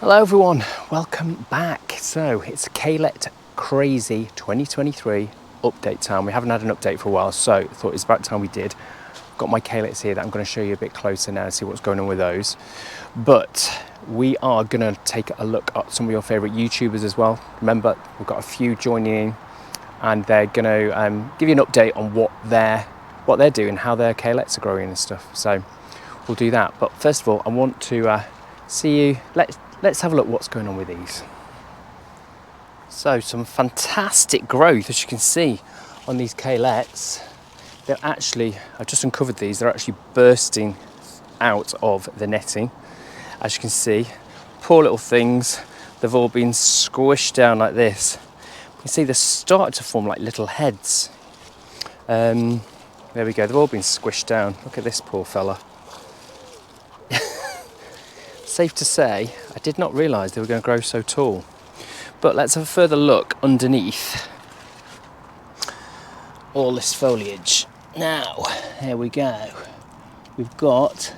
Hello everyone, welcome back. So it's Kalette Crazy 2023 update time. We haven't had an update for a while, so I thought it's about time we did. I've got my Kalettes here that I'm going to show you a bit closer now and see what's going on with those. But we are going to take a look at some of your favourite YouTubers as well. Remember, we've got a few joining in and they're going to give you an update on what they're doing, how their Kalettes are growing and stuff. So we'll do that. But first of all, I want to see you. Let's have a look what's going on with these. So some fantastic growth, as you can see on these Kalettes. They're actually, I've just uncovered these, they're actually bursting out of the netting. As you can see, poor little things, they've all been squished down like this. You can see they're starting to form like little heads. There we go, they've all been squished down. Look at this poor fella. Safe to say, I did not realise they were going to grow so tall. But let's have a further look underneath all this foliage. Now, here we go. We've got,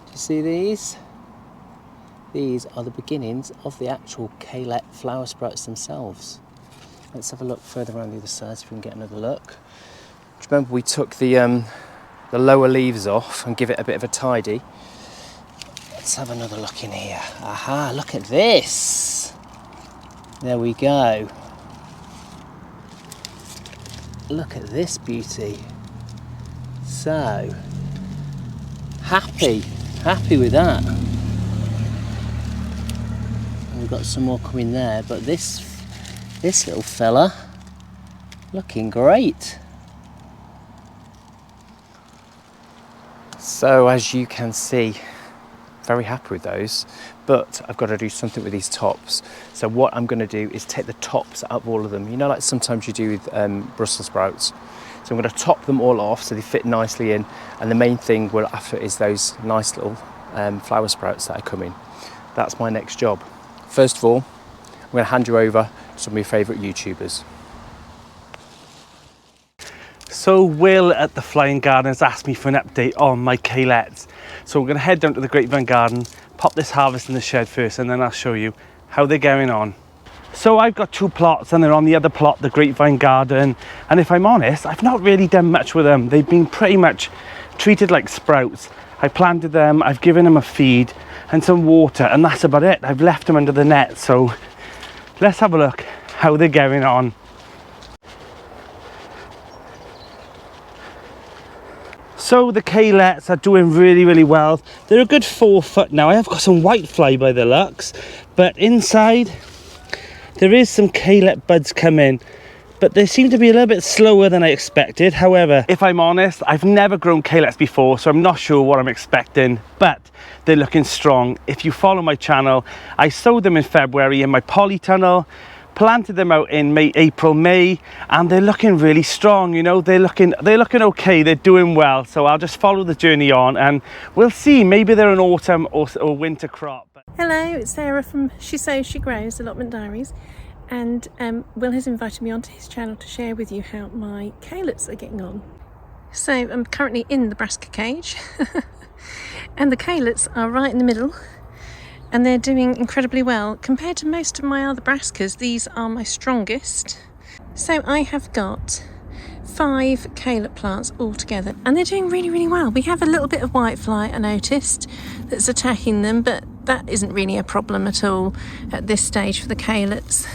do you see these? These are the beginnings of the actual Kalette flower sprouts themselves. Let's have a look further around the other side so we can get another look. Do you remember we took the lower leaves off and give it a bit of a tidy? Let's have another look in here. Aha, look at this. There we go. Look at this beauty. So, happy with that. And we've got some more coming there, but this little fella, looking great. So as you can see, very happy with those, but I've got to do something with these tops. So what I'm going to do is take the tops out of all of them. You know, like sometimes you do with Brussels sprouts. So I'm going to top them all off so they fit nicely in. And the main thing we're after is those nice little flower sprouts that are coming. That's my next job. First of all, I'm going to hand you over to some of your favourite YouTubers. So Will at the Flying Garden has asked me for an update on my Kalettes. So we're going to head down to the Grapevine garden, pop this harvest in the shed first, and then I'll show you how they're going on. So I've got two plots and they're on the other plot, the Grapevine garden. And if I'm honest, I've not really done much with them. They've been pretty much treated like sprouts. I planted them, I've given them a feed and some water, and that's about it. I've left them under the net. So let's have a look how they're going on. So the Kalettes are doing really well. They're a good 4 foot now. I have got some whitefly by the looks, but inside there is some Kalette buds coming, but they seem to be a little bit slower than I expected. However, if I'm honest, I've never grown Kalettes before, so I'm not sure what I'm expecting, but they're looking strong. If you follow my channel, I sowed them in February in my polytunnel, planted them out in April, May, and they're looking really strong. You know, they're looking okay, they're doing well. So I'll just follow the journey on and we'll see, maybe they're an autumn or winter crop. Hello, it's Sarah from She Sows, She Grows, Allotment Diaries, and Will has invited me onto his channel to share with you how my Kalettes are getting on. So I'm currently in the brassica cage and the Kalettes are right in the middle. And they're doing incredibly well. Compared to most of my other brassicas, these are my strongest. So I have got 5 Kalette plants altogether, and they're doing really well. We have a little bit of whitefly, I noticed, that's attacking them, but that isn't really a problem at all at this stage for the Kalettes.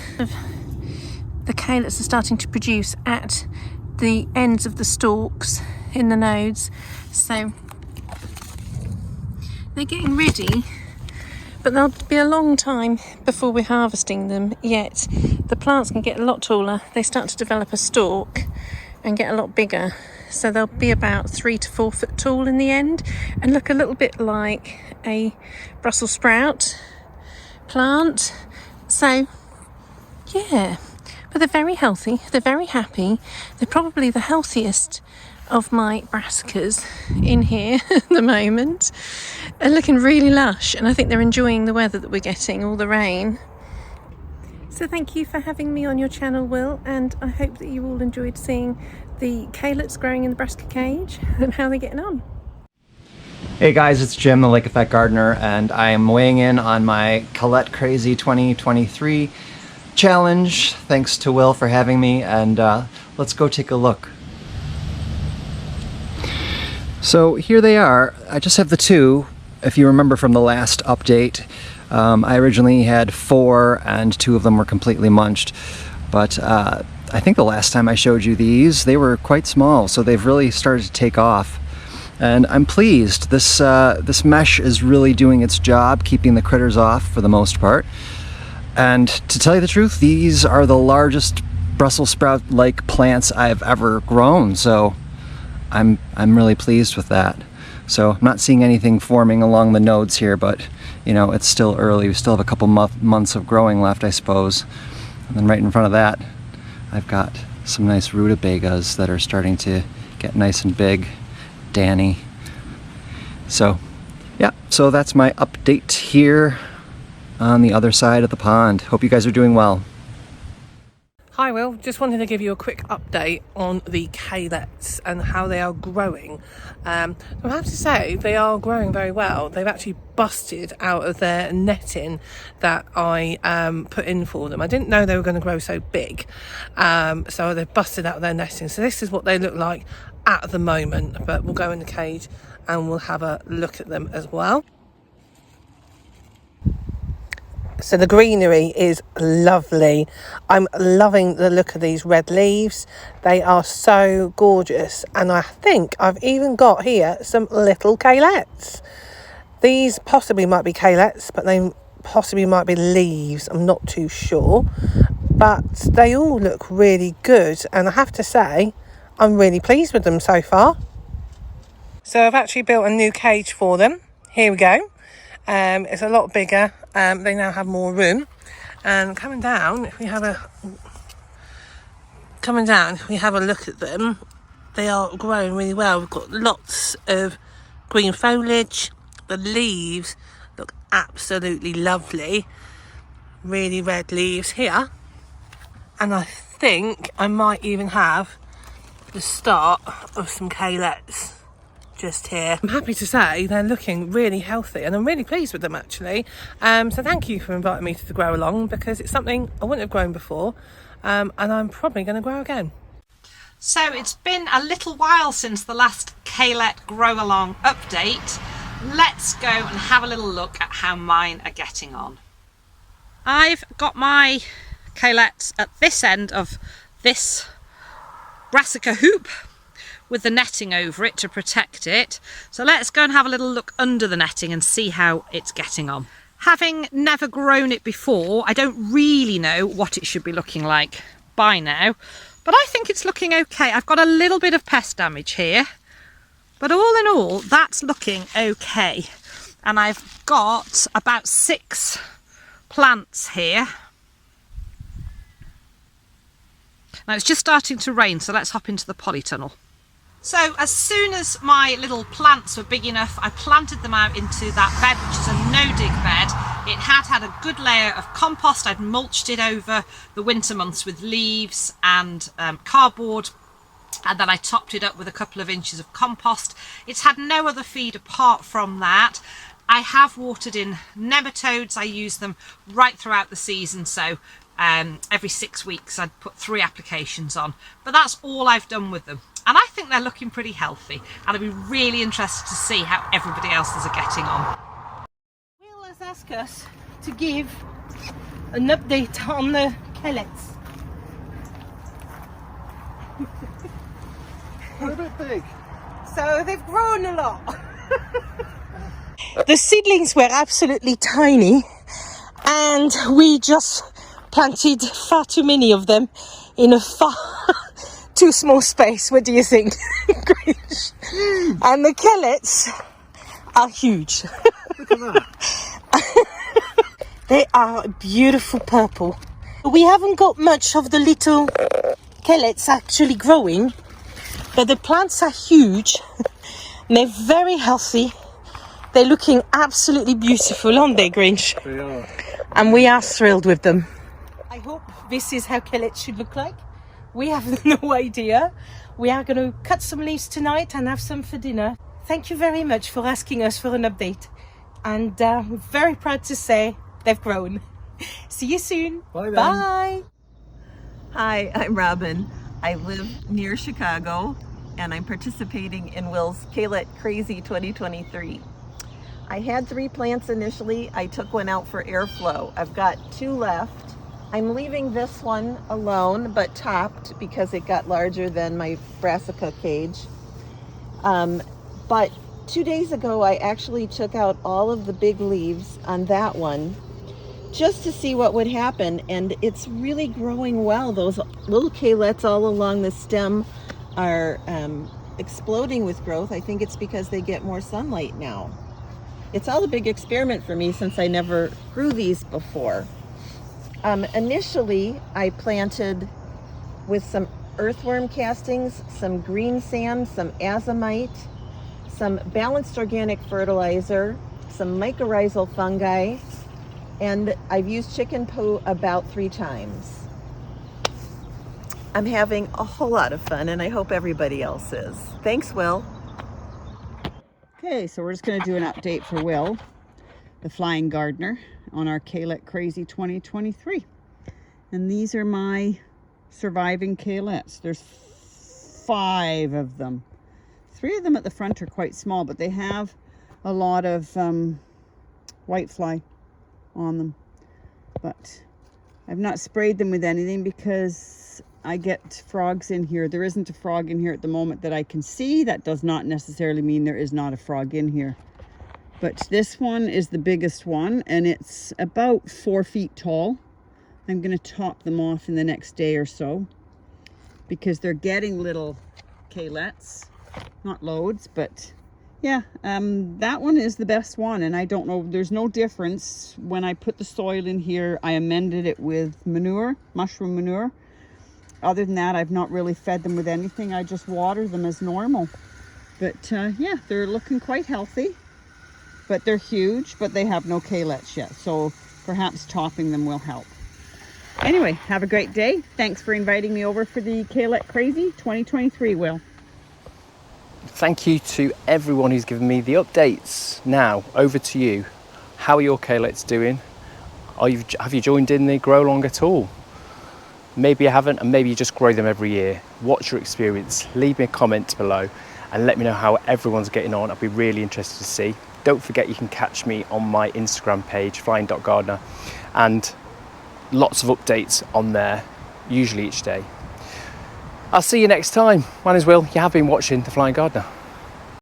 The Kalettes are starting to produce at the ends of the stalks in the nodes, so they're getting ready. But there'll be a long time before we're harvesting them, yet the plants can get a lot taller. They start to develop a stalk and get a lot bigger. So they'll be about 3 to 4 foot tall in the end and look a little bit like a Brussels sprout plant. So, yeah, but they're very healthy, they're very happy. They're probably the healthiest of my brassicas in here at the moment, are looking really lush, and I think they're enjoying the weather that we're getting, all the rain. So thank you for having me on your channel, Will, and I hope that you all enjoyed seeing the Kalettes growing in the brassica cage and how they're getting on. Hey guys, it's Jim, the Lake Effect Gardener, and I am weighing in on my Kalette Crazy 2023 challenge. Thanks to Will for having me, and let's go take a look. So here they are. I just have the two. If you remember from the last update, I originally had 4 and 2 of them were completely munched, but I think the last time I showed you these, they were quite small, so they've really started to take off. And I'm pleased. This mesh is really doing its job, keeping the critters off for the most part. And to tell you the truth, these are the largest Brussels sprout-like plants I've ever grown, so I'm really pleased with that. So I'm not seeing anything forming along the nodes here, but you know, it's still early. We still have a couple months of growing left, I suppose. And then right in front of that, I've got some nice rutabagas that are starting to get nice and big. Danny. So yeah, so that's my update here on the other side of the pond. Hope you guys are doing well. Hi Will, just wanted to give you a quick update on the Kalettes and how they are growing. I have to say they are growing very well. They've actually busted out of their netting that I put in for them. I didn't know they were going to grow so big, so they've busted out of their netting. So this is what they look like at the moment, but we'll go in the cage and we'll have a look at them as well. So the greenery is lovely. I'm loving the look of these red leaves. They are so gorgeous, and I think I've even got here some little Kalettes. These possibly might be Kalettes, but they possibly might be leaves. I'm not too sure, but they all look really good, and I have to say I'm really pleased with them so far. So I've actually built a new cage for them. Here we go. It's a lot bigger. They now have more room. And coming down, if we have a look at them, they are growing really well. We've got lots of green foliage. The leaves look absolutely lovely. Really red leaves here. And I think I might even have the start of some Kalettes just here. I'm happy to say they're looking really healthy, and I'm really pleased with them actually. So thank you for inviting me to the grow along, because it's something I wouldn't have grown before, and I'm probably going to grow again. So it's been a little while since the last Kalette grow along update. Let's go and have a little look at how mine are getting on. I've got my Kalettes at this end of this brassica hoop with the netting over it to protect it. So let's go and have a little look under the netting and see how it's getting on. Having never grown it before, I don't really know what it should be looking like by now, but I think it's looking okay. I've got a little bit of pest damage here, but all in all, that's looking okay. And I've got about 6 plants here. Now it's just starting to rain, so let's hop into the polytunnel. So as soon as my little plants were big enough, I planted them out into that bed, which is a no-dig bed. It had a good layer of compost. I'd mulched it over the winter months with leaves and cardboard, and then I topped it up with a couple of inches of compost. It's had no other feed apart from that. I have watered in nematodes. I use them right throughout the season, so every 6 weeks I'd put 3 applications on, but that's all I've done with them, and I think they're looking pretty healthy, and I'd be really interested to see how everybody else's are getting on. Will has asked us to give an update on the Kalettes. They're a bit big. So they've grown a lot. The seedlings were absolutely tiny, and we just planted far too many of them in a far too small space. What do you think? And the Kalettes are huge. Look at that. They are beautiful purple. We haven't got much of the little Kalettes actually growing, but the plants are huge. They're very healthy. They're looking absolutely beautiful, aren't they, Grinch? They are. And we are thrilled with them. I hope this is how Kalette should look like. We have no idea. We are going to cut some leaves tonight and have some for dinner. Thank you very much for asking us for an update. And we're very proud to say they've grown. See you soon. Bye then. Bye. Hi, I'm Robin. I live near Chicago and I'm participating in Will's Kalette Crazy 2023. I had 3 plants initially. I took one out for airflow. I've got 2 left. I'm leaving this one alone but topped because it got larger than my brassica cage. But 2 days ago I actually took out all of the big leaves on that one just to see what would happen, and it's really growing well. Those little Kalettes all along the stem are exploding with growth. I think it's because they get more sunlight now. It's all a big experiment for me since I never grew these before. Initially I planted with some earthworm castings, some green sand, some azomite, some balanced organic fertilizer, some mycorrhizal fungi, and I've used chicken poo about 3 times. I'm having a whole lot of fun and I hope everybody else is. Thanks, Will. Okay, so we're just going to do an update for Will, the flying gardener, on our Kalette Crazy 2023. And these are my surviving Kalettes. There's 5 of them. 3 of them at the front are quite small, but they have a lot of whitefly on them. But I've not sprayed them with anything because I get frogs in here. There isn't a frog in here at the moment that I can see. That does not necessarily mean there is not a frog in here. But this one is the biggest one and it's about 4 feet tall. I'm going to top them off in the next day or so because they're getting little Kalettes. Not loads, but yeah, that one is the best one, and I don't know, there's no difference. When I put the soil in here, I amended it with manure, mushroom manure. Other than that, I've not really fed them with anything. I just water them as normal. But yeah, they're looking quite healthy, but they're huge, but they have no Kalettes yet, so perhaps topping them will help. Anyway, have a great day. Thanks for inviting me over for the Kalette Crazy 2023, Will. Thank you to everyone who's given me the updates. Now, over to you. How are your Kalettes doing? Have you joined in the grow along at all? Maybe you haven't, and maybe you just grow them every year. What's your experience? Leave me a comment below and let me know how everyone's getting on. I'd be really interested to see. Don't forget you can catch me on my Instagram page, flying.gardener, and lots of updates on there, usually each day. I'll see you next time. My name's Will. You have been watching The Flying Gardener.